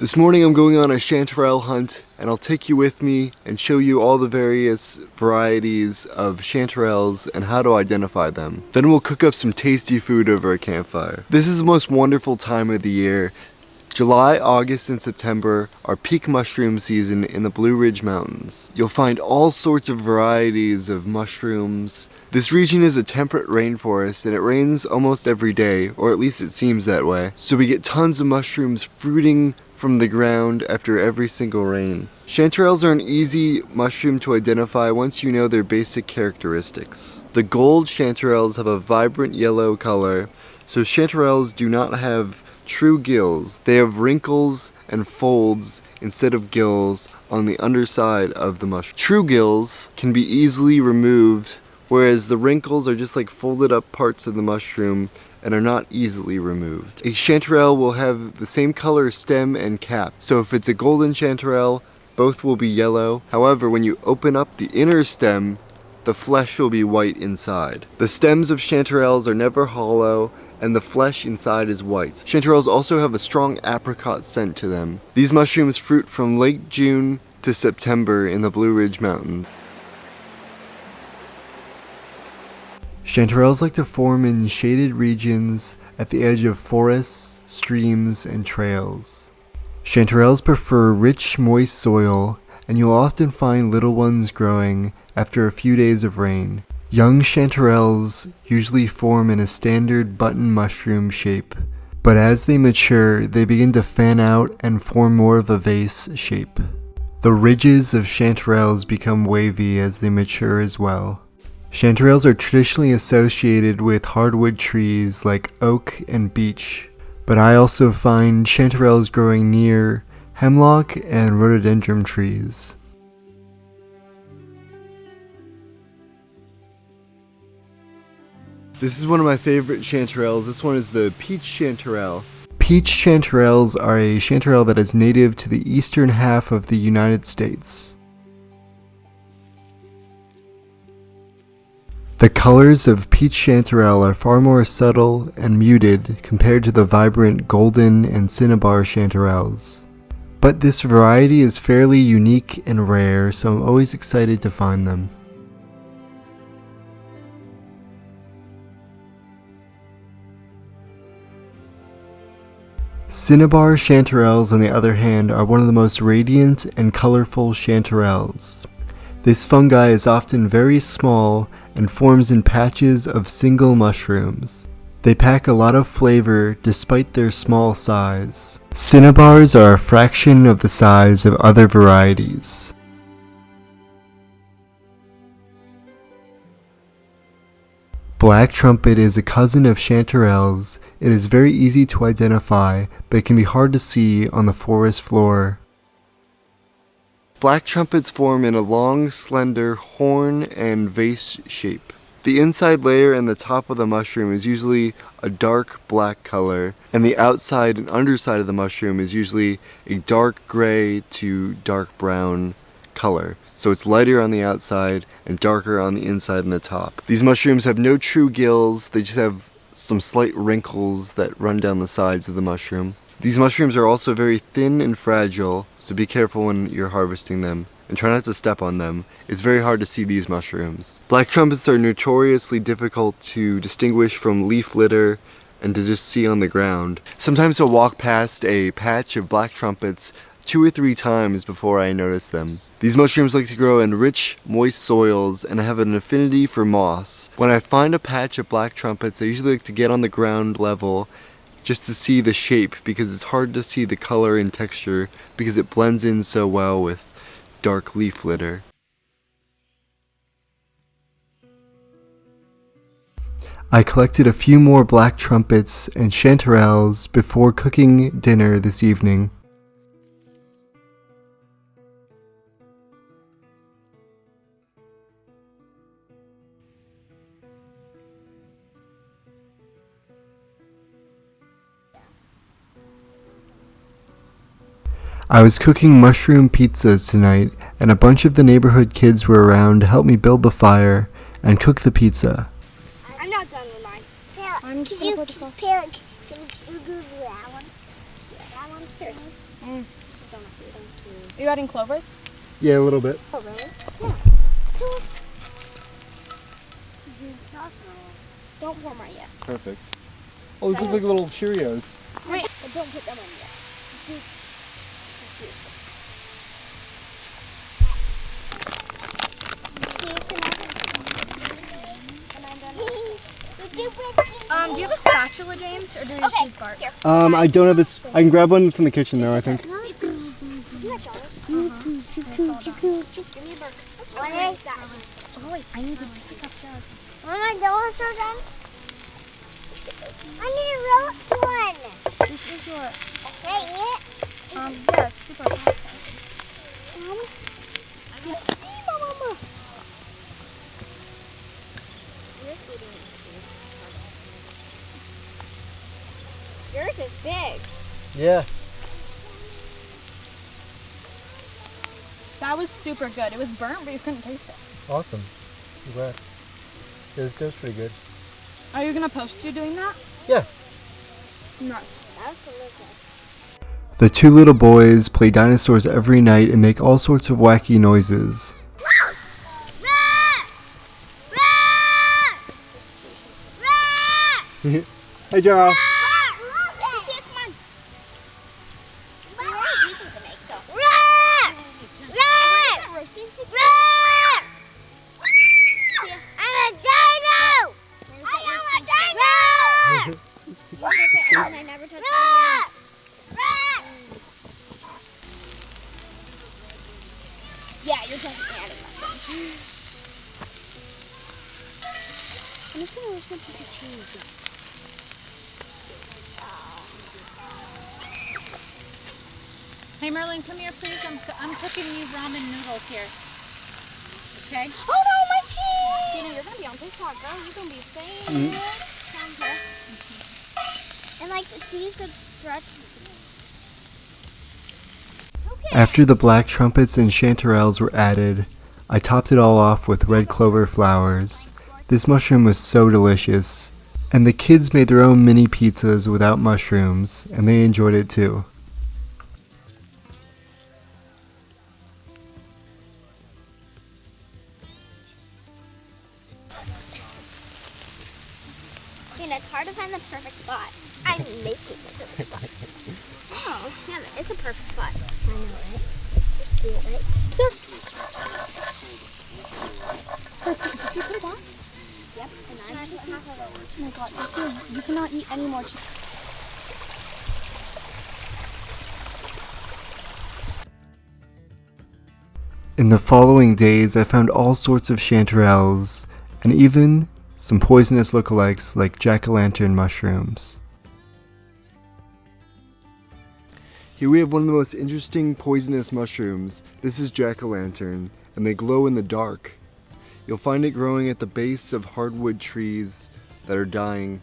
This morning I'm going on a chanterelle hunt, and I'll take you with me and show you all the various varieties of chanterelles and how to identify them. Then we'll cook up some tasty food over a campfire. This is the most wonderful time of the year. July, August, and September are peak mushroom season in the Blue Ridge Mountains. You'll find all sorts of varieties of mushrooms. This region is a temperate rainforest and it rains almost every day, or at least it seems that way. So we get tons of mushrooms fruiting from the ground after every single rain. Chanterelles are an easy mushroom to identify once you know their basic characteristics. The gold chanterelles have a vibrant yellow color, so chanterelles do not have true gills. They have wrinkles and folds instead of gills on the underside of the mushroom. True gills can be easily removed, whereas the wrinkles are just like folded up parts of the mushroom and are not easily removed. A chanterelle will have the same color stem and cap, so if it's a golden chanterelle, both will be yellow. However, when you open up the inner stem, the flesh will be white inside. The stems of chanterelles are never hollow, and the flesh inside is white. Chanterelles also have a strong apricot scent to them. These mushrooms fruit from late June to September in the Blue Ridge Mountains. Chanterelles like to form in shaded regions at the edge of forests, streams, and trails. Chanterelles prefer rich, moist soil, and you'll often find little ones growing after a few days of rain. Young chanterelles usually form in a standard button mushroom shape, but as they mature, they begin to fan out and form more of a vase shape. The ridges of chanterelles become wavy as they mature as well. Chanterelles are traditionally associated with hardwood trees like oak and beech, but I also find chanterelles growing near hemlock and rhododendron trees. This is one of my favorite chanterelles. This one is the peach chanterelle. Peach chanterelles are a chanterelle that is native to the eastern half of the United States. The colors of peach chanterelle are far more subtle and muted compared to the vibrant golden and cinnabar chanterelles. But this variety is fairly unique and rare, so I'm always excited to find them. Cinnabar Chanterelles, on the other hand, are one of the most radiant and colorful chanterelles. This fungi is often very small and forms in patches of single mushrooms. They pack a lot of flavor despite their small size. Cinnabars are a fraction of the size of other varieties. Black Trumpet is a cousin of chanterelles. It is very easy to identify, but it can be hard to see on the forest floor. Black Trumpets form in a long, slender horn and vase shape. The inside layer and the top of the mushroom is usually a dark black color, and the outside and underside of the mushroom is usually a dark gray to dark brown color. So it's lighter on the outside and darker on the inside and the top. These mushrooms have no true gills, they just have some slight wrinkles that run down the sides of the mushroom. These mushrooms are also very thin and fragile, so be careful when you're harvesting them, and try not to step on them. It's very hard to see these mushrooms. Black trumpets are notoriously difficult to distinguish from leaf litter and to just see on the ground. Sometimes I'll walk past a patch of black trumpets 2 or 3 times before I notice them. These mushrooms like to grow in rich, moist soils and have an affinity for moss. When I find a patch of black trumpets, I usually like to get on the ground level just to see the shape, because it's hard to see the color and texture because it blends in so well with dark leaf litter. I collected a few more black trumpets and chanterelles before cooking dinner this evening. I was cooking mushroom pizzas tonight, and a bunch of the neighborhood kids were around to help me build the fire and cook the pizza. I'm not done with mine. I'm just going to put the sauce. Can you Google that one? That one? Here. Are you adding clovers? Yeah, a little bit. Oh, really? Yeah. Don't pour mine yet. Perfect. Oh, these look like little Cheerios. Wait, but don't put them on yet. Do you have a spatula, James, or do we just use bark? Here. I don't have this. I can grab one from the kitchen though, I think. Isn't that John's? Give me a bark. What is that? Oh, wait, I need to pick up those. Oh, my donuts are done. I need a roast one. This is your, Hey, it. yeah, it's super hot. Mama. Yours is big. Yeah. That was super good. It was burnt, but you couldn't taste it. Awesome. I'm glad. Yeah, this does pretty good. Are you going to post you doing that? Yeah. No. That's delicious. The two little boys play dinosaurs every night and make all sorts of wacky noises. Hey, Jarl. I never touched it. Yeah, you're touching the animal. I'm just gonna listen to the cheese. Hey, Merlin, come here, please. I'm cooking these ramen noodles here. Okay? Oh no, my cheese! You know, you're gonna be on TikTok, girl. You're gonna be saying And like the cheese could stretch. After the black trumpets and chanterelles were added, I topped it all off with red clover flowers. This mushroom was so delicious, and the kids made their own mini pizzas without mushrooms, and they enjoyed it too. It's hard to find the perfect spot. I'm making the perfect spot. Oh, yeah, it's a perfect spot. I know, right? Just do it, right? Did you put it on? Yep. And I put half of it. Oh my god, you cannot eat any more cheese. In the following days, I found all sorts of chanterelles, and even some poisonous lookalikes like jack-o'-lantern mushrooms. Here we have one of the most interesting poisonous mushrooms. This is jack-o'-lantern, and they glow in the dark. You'll find it growing at the base of hardwood trees that are dying.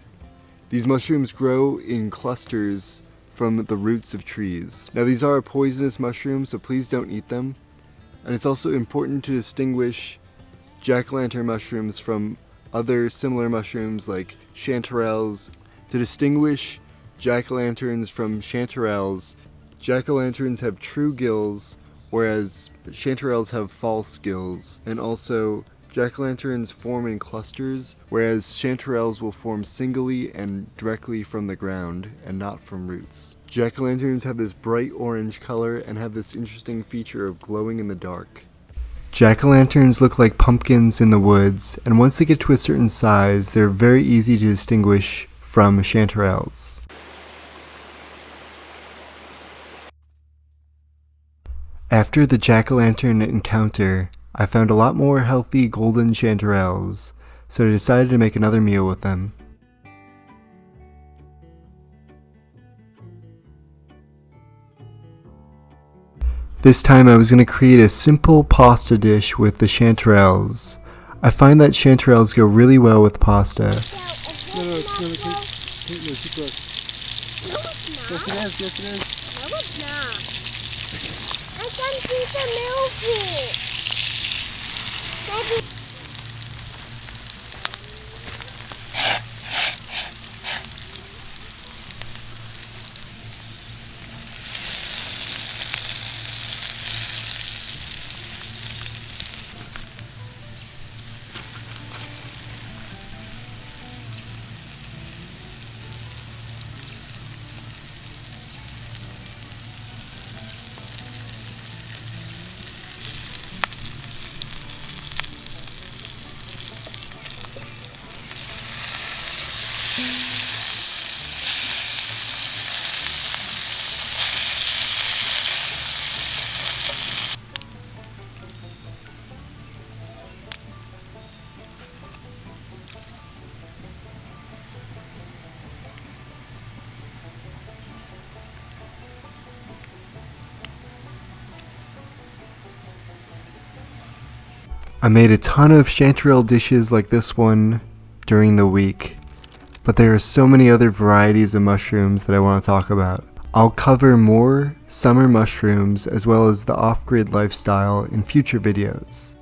These mushrooms grow in clusters from the roots of trees. Now these are poisonous mushrooms, so please don't eat them. And it's also important to distinguish jack-o'-lantern mushrooms from other similar mushrooms like chanterelles. To distinguish jack-o'-lanterns from chanterelles, jack-o'-lanterns have true gills, whereas chanterelles have false gills. And also, jack-o'-lanterns form in clusters, whereas chanterelles will form singly and directly from the ground, and not from roots. Jack-o'-lanterns have this bright orange color and have this interesting feature of glowing in the dark. Jack-o'-lanterns look like pumpkins in the woods, and once they get to a certain size, they're very easy to distinguish from chanterelles. After the jack-o'-lantern encounter, I found a lot more healthy golden chanterelles, so I decided to make another meal with them. This time I was going to create a simple pasta dish with the chanterelles. I find that chanterelles go really well with pasta. No, it's not. Yes, it is. No, it's not. I can see the milky. Maybe. I made a ton of chanterelle dishes like this one during the week, but there are so many other varieties of mushrooms that I want to talk about. I'll cover more summer mushrooms as well as the off-grid lifestyle in future videos.